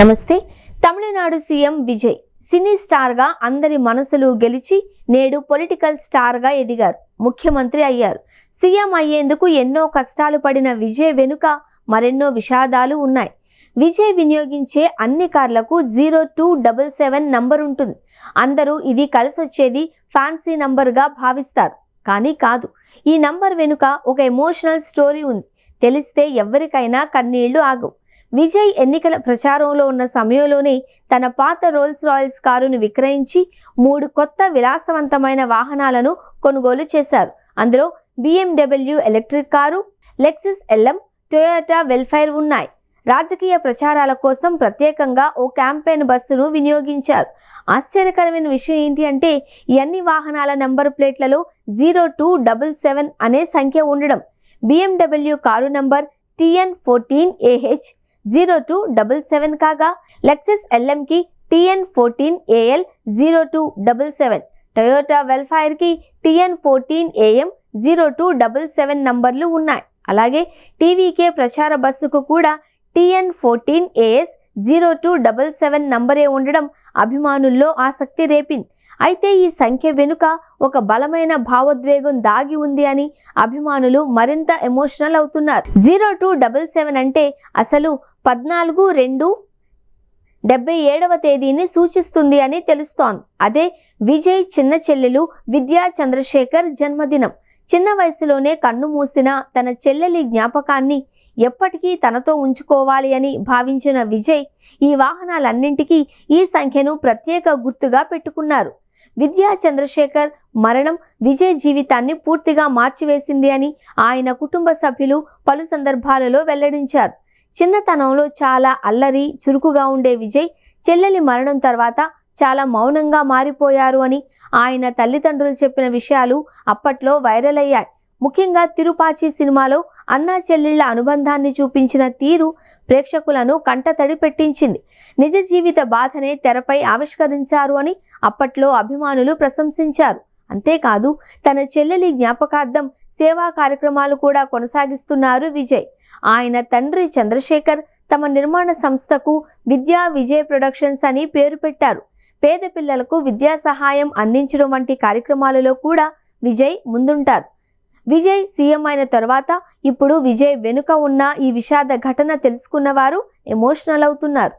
నమస్తే. Tamil Nadu CM Vijay cine star గా అందరి మనసులు గెలిచి నేడు పొలిటికల్ స్టార్ గా ఎదిగారు. ముఖ్యమంత్రి అయ్యారు. సీఎం అయ్యేందుకు ఎన్నో కష్టాలు పడిన విజయ్ వెనుక మరెన్నో విషాదాలు ఉన్నాయి. విజయ్ వినియోగించే అన్ని కార్లకు 0277 నంబర్ ఉంటుంది. అందరూ ఇది కలిసొచ్చేది ఫ్యాన్సీ నంబర్గా భావిస్తారు. కానీ కాదు. ఈ నంబర్ వెనుక ఒక ఎమోషనల్ స్టోరీ ఉంది. తెలిస్తే ఎవరికైనా కన్నీళ్లు ఆగవు. విజయ్ ఎన్నికల ప్రచారంలో ఉన్న సమయంలోనే తన పాత రోల్స్ రాయల్స్ కారును విక్రయించి 3 కొత్త విలాసవంతమైన వాహనాలను కొనుగోలు చేశారు. అందులో BMW electric car, Lexus LM, Toyota welfare ఉన్నాయి. రాజకీయ ప్రచారాల కోసం ప్రత్యేకంగా ఓ క్యాంపెయిన్ బస్సును వినియోగించారు. ఆశ్చర్యకరమైన విషయం ఏంటి అంటే ఈ అన్ని వాహనాల నంబర్ ప్లేట్లలో 0277 అనే సంఖ్య ఉండడం. BMW కారు నంబర్ TN14AH 0277 కాగా లెక్సస్ LM కి TN14AL 0277, టొయోటా వెల్ఫైర్ కి TN14AM 0277 నంబర్లు ఉన్నాయి. అలాగే TVK ప్రచార బస్సుకు కూడా TN14AS 0277 నంబరే ఉండడం అభిమానుల్లో ఆసక్తి రేపింది. అయితే ఈ సంఖ్య వెనుక ఒక బలమైన భావోద్వేగం దాగి ఉంది అని అభిమానులు మరింత ఎమోషనల్ అవుతున్నారు. 0277 అంటే అసలు 14/2/77వ తేదీని సూచిస్తుంది అని తెలుస్తోంది. అదే విజయ్ చిన్న చెల్లెలు విద్యా చంద్రశేఖర్ జన్మదినం. చిన్న వయసులోనే కన్ను మూసిన తన చెల్లెలి జ్ఞాపకాన్ని ఎప్పటికీ తనతో ఉంచుకోవాలి అని భావించిన విజయ్ ఈ వాహనాలన్నింటికీ ఈ సంఖ్యను ప్రత్యేక గుర్తుగా పెట్టుకున్నారు. విద్యా చంద్రశేఖర్ మరణం విజయ్ జీవితాన్ని పూర్తిగా మార్చివేసింది అని ఆయన కుటుంబ సభ్యులు పలు సందర్భాలలో వెల్లడించారు. చిన్నతనంలో చాలా అల్లరి చురుకుగా ఉండే విజయ్ చెల్లెలి మరణం తర్వాత చాలా మౌనంగా మారిపోయారు అని ఆయన తల్లిదండ్రులు చెప్పిన విషయాలు అప్పట్లో వైరల్ అయ్యాయి. ముఖ్యంగా తిరుపాచి సినిమాలో అన్నా చెల్లెళ్ల అనుబంధాన్ని చూపించిన తీరు ప్రేక్షకులను కంటతడి పెట్టించింది. నిజ జీవిత బాధనే తెరపై ఆవిష్కరించారు అని అప్పట్లో అభిమానులు ప్రశంసించారు. అంతేకాదు తన చెల్లెలి జ్ఞాపకార్థం సేవా కార్యక్రమాలు కూడా కొనసాగిస్తున్నారు విజయ్. ఆయన తండ్రి చంద్రశేఖర్ తమ నిర్మాణ సంస్థకు విద్యా విజయ్ ప్రొడక్షన్స్ అని పేరు పెట్టారు. పేద పిల్లలకు విద్యా సహాయం అందించడం వంటి కార్యక్రమాలలో కూడా విజయ్ ముందుంటారు. విజయ్ సీఎం అయిన తర్వాత ఇప్పుడు విజయ్ వెనుక ఉన్న ఈ విషాద ఘటన తెలుసుకున్న వారు ఎమోషనల్ అవుతున్నారు.